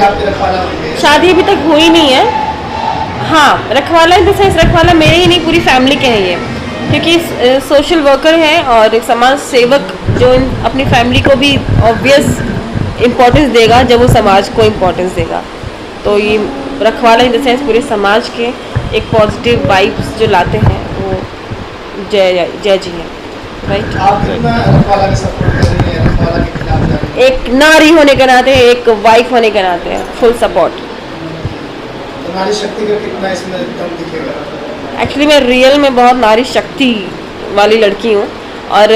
आपकी रखवाला हुई है? शादी अभी तक हुई नहीं है। हाँ, रखवाला इन द सेंस रखवाला मेरे ही नहीं, पूरी फैमिली के हैं ये, क्योंकि सोशल वर्कर है और एक समाज सेवक जो अपनी फैमिली को भी ऑब्वियस इम्पोर्टेंस देगा जब वो समाज को इम्पोर्टेंस देगा। तो ये रखवाला इन द सेंस पूरे समाज के एक पॉजिटिव वाइब्स जो लाते हैं वो जय जय जी हैं, राइट। आप कितना रखवाला की सपोर्ट कर रही हैं, रखवाला के खिलाफ जा रही हैं? एक नारी होने के नाते, एक वाइफ होने के नाते फुल सपोर्ट। तो नारी शक्ति का कितना इसमें दम दिखेगा? एक्चुअली मैं रियल में बहुत नारी शक्ति वाली लड़की हूँ और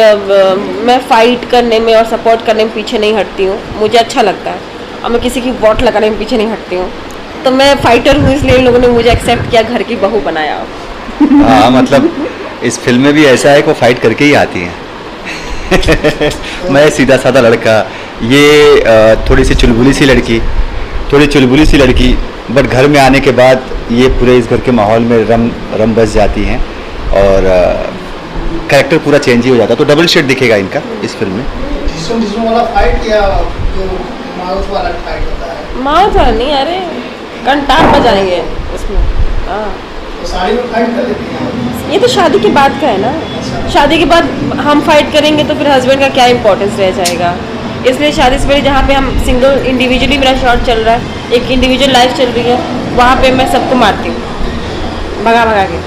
मैं फाइट करने में और सपोर्ट करने में पीछे नहीं हटती हूँ, मुझे अच्छा लगता है और मैं किसी की वोट लगाने में पीछे नहीं हटती हूँ। तो मैं फाइटर हूँ, इसलिए इन लोगों ने मुझे एक्सेप्ट किया, घर की बहू बनाया। हाँ, मतलब इस फिल्म में भी ऐसा है कि वो फाइट करके ही आती हैं। मैं सीधा साधा लड़का, ये थोड़ी सी चुलबुली सी लड़की, बट घर में आने के बाद ये पूरे इस घर के माहौल में रम बस जाती हैं और कैरेक्टर पूरा चेंज ही हो जाता है। तो डबल शेड दिखेगा इनका इस फिल्म में। जिसम वाला फाइट या जो माउथ वाला फाइट होता है? माउथ वाला नहीं, अरे कंटार बजाएंगे उसमें। हाँ, तो साड़ी में फाइट कर लेती हैं? ये तो शादी के बाद का है ना। शादी के बाद हम फाइट करेंगे तो फिर हस्बैंड का क्या इंपॉर्टेंस रह जाएगा। इसलिए शादी से पहले जहाँ पे हम सिंगल इंडिविजुअली मेरा शॉट चल रहा है, एक इंडिविजुअल लाइफ चल रही है, वहाँ पे मैं सबको मारती हूँ भगा के।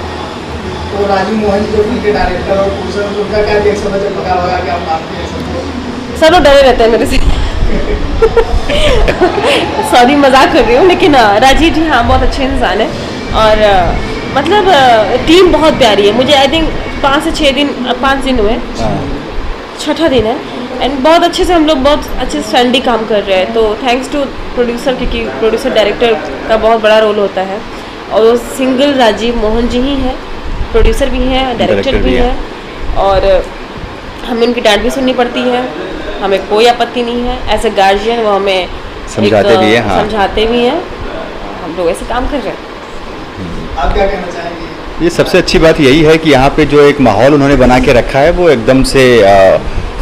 तो राजीव मोहन जो फिल्म के डायरेक्टर और प्रोड्यूसर, उनका क्या रिएक्शन है जब भगा के आप मारती हैं सबको? सब लोग डरे रहते हैं मेरे से। सॉरी, मजाक कर रही हूँ, लेकिन राजीव जी हाँ बहुत अच्छे इंसान है और मतलब टीम बहुत प्यारी है। मुझे आई थिंक 5 दिन हुए, छठा दिन है एंड बहुत अच्छे से हम लोग बहुत अच्छे से फ्रेंडली काम कर रहे हैं। तो थैंक्स टू प्रोड्यूसर, क्योंकि प्रोड्यूसर डायरेक्टर का बहुत बड़ा रोल होता है और वो सिंगल राजीव मोहन जी ही हैं, प्रोड्यूसर भी हैं, डायरेक्टर भी हैं और हमें उनकी डांट भी सुननी पड़ती है। हमें कोई आपत्ति नहीं है, एज ए गार्जियन वो हमें समझाते भी हैं। हाँ, समझाते भी हैं, हम लोग ऐसे काम कर रहे हैं। आप क्या कहना चाहेंगे? ये सबसे अच्छी बात यही है कि यहाँ पे जो एक माहौल उन्होंने बना के रखा है वो एकदम से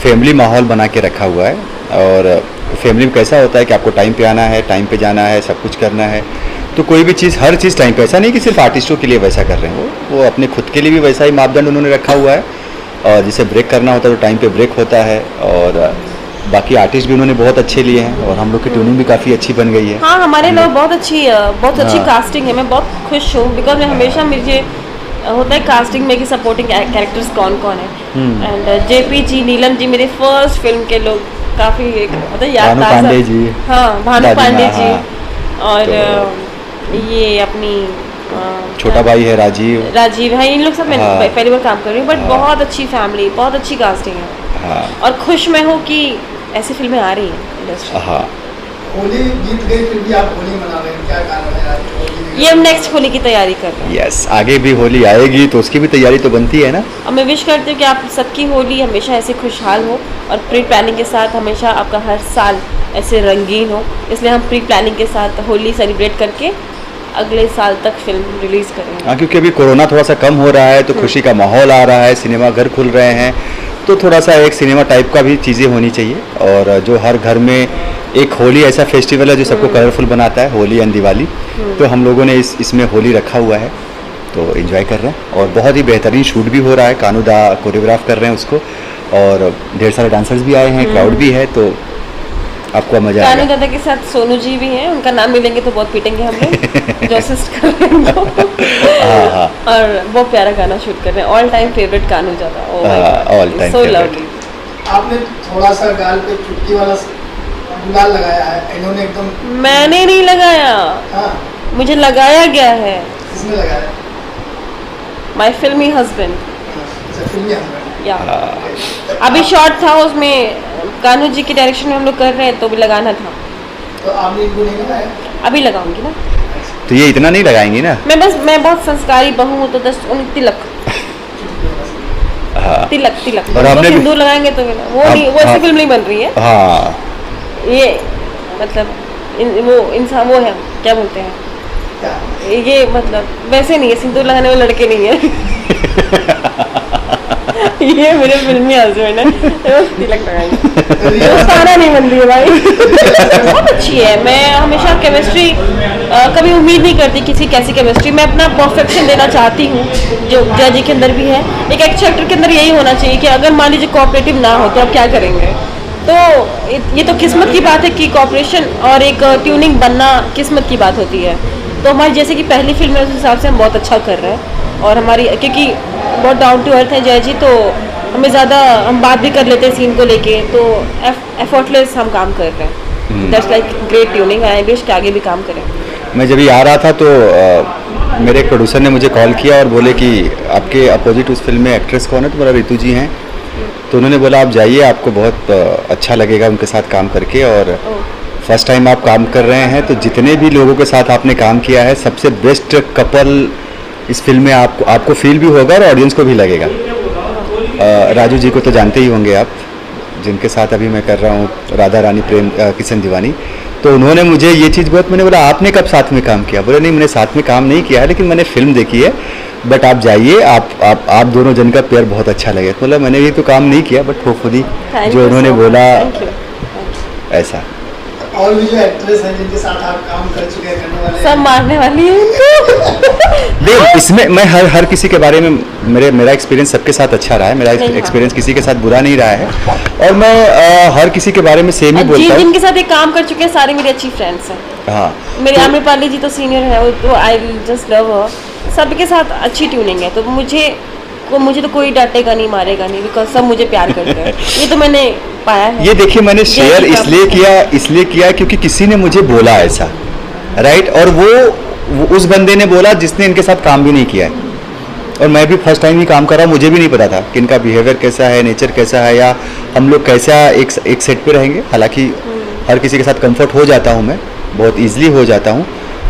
फैमिली माहौल बना के रखा हुआ है। और फैमिली में कैसा होता है कि आपको टाइम पे आना है, टाइम पे जाना है, सब कुछ करना है। तो कोई भी चीज़, हर चीज़ टाइम पे, ऐसा नहीं कि सिर्फ आर्टिस्टों के लिए वैसा कर रहे हैं, वो अपने खुद के लिए भी वैसा ही मापदंड उन्होंने रखा हुआ है। और जिसे ब्रेक करना होता है तो टाइम पे ब्रेक होता है। और बाकी आर्टिस्ट भी उन्होंने बहुत अच्छे लिए हैं और हम लोग की ट्यूनिंग भी काफ़ी अच्छी बन गई है। हाँ, हमारे लोग बहुत अच्छी कास्टिंग है। मैं बहुत खुश हूँ बिकॉज मैं हमेशा मुझे होता है कास्टिंग में कि सपोर्टिंग कैरेक्टर्स कौन कौन है एंड जेपी जी, नीलम जी मेरे फर्स्ट फिल्म के लोग काफ़ी मतलब याद भानु पांडे जी, हाँ भानु पांडे जी, और तो ये अपनी छोटा भाई है राजीव है, इन लोग सब मैं पहली बार काम कर रही हूँ, बट बहुत अच्छी फैमिली, बहुत अच्छी कास्टिंग है और खुश मैं हूँ कि ऐसी फिल्में आ रही हैं इंडस्ट्री। हाँ, होली बीत गई फिर भी आप होली मना रहे हैं, क्या कारण है आज? ये हम नेक्स्ट होली की तैयारी कर रहे हैं। यस, आगे भी होली आएगी तो उसकी भी तैयारी तो बनती है ना। और मैं विश करती हूँ कि आप सबकी होली हमेशा ऐसे खुशहाल हो और प्री प्लानिंग के साथ हमेशा आपका हर साल ऐसे रंगीन हो। इसलिए हम प्री प्लानिंग के साथ होली सेलिब्रेट करके अगले साल तक फिल्म रिलीज करेंगे। हाँ, क्योंकि अभी कोरोना थोड़ा सा कम हो रहा है तो खुशी का माहौल आ रहा है, सिनेमा घर खुल रहे हैं, तो थोड़ा सा एक सिनेमा टाइप का भी चीज़ें होनी चाहिए। और जो हर घर में एक होली ऐसा फेस्टिवल है जो सबको कलरफुल बनाता है, होली एंड दिवाली, तो हम लोगों ने इसमें होली रखा हुआ है, तो एंजॉय कर रहे हैं। और बहुत ही बेहतरीन शूट भी हो रहा है, कानू दा कोरियोग्राफ कर रहे हैं उसको और ढेर सारे डांसर्स भी आए हैं, क्राउड भी है, तो आपको मजा आएगा। कानू दादा के साथ सोनू जी भी हैं, उनका नाम मिलेंगे तो बहुत पीटेंगे हम लोग जो असिस्ट कर रहे हैं उनको। और बहुत प्यारा गाना शूट कर रहे हैं, ऑल टाइम फेवरेट कानू दादा, ऑल टाइम सो लवली। आपने थोड़ा सा गाल पे चुटकी वाला गुलाल लगाया है, इन्होंने एकदम। मैंने नहीं लगाया, हाँ, मुझे लगाया गया है। किसने लगाया? माय फिल्मी हस्बैंड। अच्छा, फिल्मी हस्बैंड। या अभी शॉट था उसमें कानू जी के डायरेक्शन में हम लोग कर रहे हैं, तो भी लगाना था। तो आपने इनको नहीं लगाया? अभी लगाऊंगी ना। तो ये इतना नहीं लगाएंगी ना? मैं बहुत संस्कारी बहू हूँ, तो 10 तिलक तिलक और हमने सिंदूर लगाएंगे तो वो नहीं, वो ऐसी फिल्म नहीं बन रही है। हाँ, ये मतलब वो इंसान वो है, क्या बोलते हैं, ये मतलब वैसे नहीं है, सिंदूर लगाने वाले लड़के नहीं है। ये मेरे फिल्मी हस्बैंड है, तो तिलक लगाएंगे। दोस्ताना नहीं बनती है भाई। बहुत अच्छी है। मैं हमेशा केमिस्ट्री कभी उम्मीद नहीं करती किसी कैसी केमिस्ट्री, मैं अपना परफेक्शन देना चाहती हूँ, जो जय के अंदर भी है। एक अच्छे एक्टर के अंदर यही होना चाहिए कि अगर मान लीजिए कोऑपरेटिव ना हो तो आप क्या करेंगे। तो ये तो किस्मत की बात है कि कोऑपरेशन और एक ट्यूनिंग बनना किस्मत की बात होती है। तो हमारी जैसे कि पहली फिल्म है, उस हिसाब से हम बहुत अच्छा कर रहे हैं। और हमारी क्योंकि बहुत डाउन टू अर्थ है जय जी, तो हमें ज़्यादा हम बात भी कर लेते हैं सीन को लेके, तो एफर्टलेस हम काम कर रहे हैं। That's like great tuning. I wish कि आगे भी काम करें। मैं जब ये आ रहा था तो मेरे एक प्रोड्यूसर ने मुझे कॉल किया और बोले कि आपके अपोजिट उस फिल्म में एक्ट्रेस कौन है, तो बोला रितु जी हैं। तो उन्होंने बोला आप जाइए, आपको बहुत अच्छा लगेगा उनके साथ काम करके, और फर्स्ट टाइम आप काम कर रहे हैं तो जितने भी लोगों के साथ आपने काम किया है सबसे बेस्ट कपल इस फिल्म में आपको फील भी होगा और ऑडियंस को भी लगेगा। राजू जी को तो जानते ही होंगे आप, जिनके साथ अभी मैं कर रहा हूँ राधा रानी प्रेम किशन दीवानी। तो उन्होंने मुझे ये चीज़ बहुत, मैंने बोला आपने कब साथ में काम किया? बोले नहीं, मैंने साथ में काम नहीं किया है, लेकिन मैंने फिल्म देखी है, बट आप जाइए, आप दोनों जन का पेयर बहुत अच्छा लगे। तो बोला मैंने भी तो काम नहीं किया, बट होपफुली जो उन्होंने बोला ऐसा। और भी जो एक्ट्रेस हैं जिनके साथ आप काम कर चुके हैं, करने वाले हैं, सब मारने वाली है उनको। देख, इसमें मैं हर किसी के बारे में मेरा एक्सपीरियंस सबके साथ अच्छा रहा है, मेरा एक्सपीरियंस किसी के साथ बुरा नहीं रहा है, और मैं हर किसी के बारे में सेम ही बोलता हूँ। जिनके साथ ये काम कर चुके हैं सारी मेरी अच्छी फ्रेंड्स हैं। हाँ, मेरी आम्रपाली जी तो सीनियर है, वो तो आई जस्ट लव हर। सबके साथ अच्छी ट्यूनिंग है, तो मुझे तो कोई डांटेगा नहीं, मारेगा नहीं, बिकॉज सब मुझे प्यार करते हैं। ये तो मैंने पाया है। ये देखिए, मैंने शेयर इसलिए किया क्योंकि किसी ने मुझे बोला ऐसा, राइट, और वो उस बंदे ने बोला जिसने इनके साथ काम भी नहीं किया है। और मैं भी फर्स्ट टाइम ही काम कर रहा हूँ, मुझे भी नहीं पता था कि इनका बिहेवियर कैसा है, नेचर कैसा है, या हम लोग कैसा एक सेट पे रहेंगे। हालांकि हर किसी के साथ कंफर्ट हो जाता हूँ, मैं बहुत ईजिली हो जाता हूँ,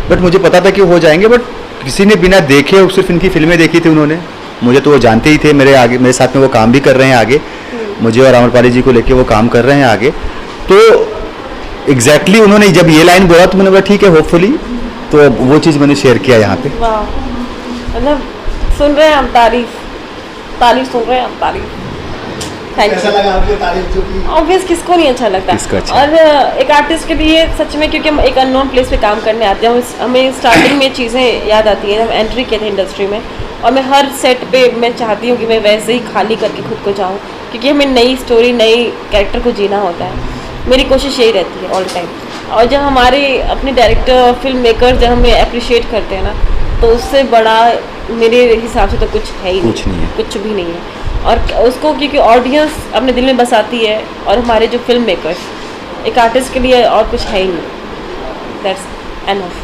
बट मुझे पता था कि हो जाएंगे। बट किसी ने बिना देखे, सिर्फ इनकी फिल्में देखी थी उन्होंने, मुझे तो वो जानते ही थे, मेरे साथ में वो काम भी कर रहे हैं आगे, मुझे और आम्रपाली जी को लेके वो काम कर रहे हैं आगे। तो एग्जैक्टली उन्होंने जब ये लाइन बोला तो मैंने बोला ठीक है, होपफुली, तो वो चीज़ मैंने शेयर किया यहाँ पे। वाह, मतलब सुन रहे हैं हम तारीफ सुन रहे हैं हम तारीफ। थैंक कैसा यू। लगा आपकी तारीफ? जो कि ऑब्वियस किसको नहीं अच्छा लगता। किसको अच्छा? और एक आर्टिस्ट के लिए सच में, क्योंकि हम एक अननोन प्लेस पे काम करने आते हैं, हमें स्टार्टिंग में चीज़ें याद आती हैं, हम एंट्री किए थे इंडस्ट्री में, और मैं हर सेट पे मैं चाहती हूँ कि मैं वैसे ही खाली करके खुद को जाऊँ, क्योंकि हमें नई स्टोरी, नई कैरेक्टर को जीना होता है। मेरी कोशिश यही रहती है ऑल टाइम। और जब हमारे अपने डायरेक्टर, फिल्म मेकर जब हमें अप्रिशिएट करते हैं ना, तो उससे बड़ा मेरे हिसाब से तो कुछ है ही कुछ नहीं है। कुछ भी नहीं है। और उसको क्योंकि ऑडियंस अपने दिल में बसाती है, और हमारे जो फिल्म मेकर्स, एक आर्टिस्ट के लिए और कुछ है ही नहीं। That's enough.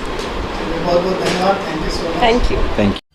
बहुत बहुत धन्यवाद। Thank you so much. Thank you. Thank you.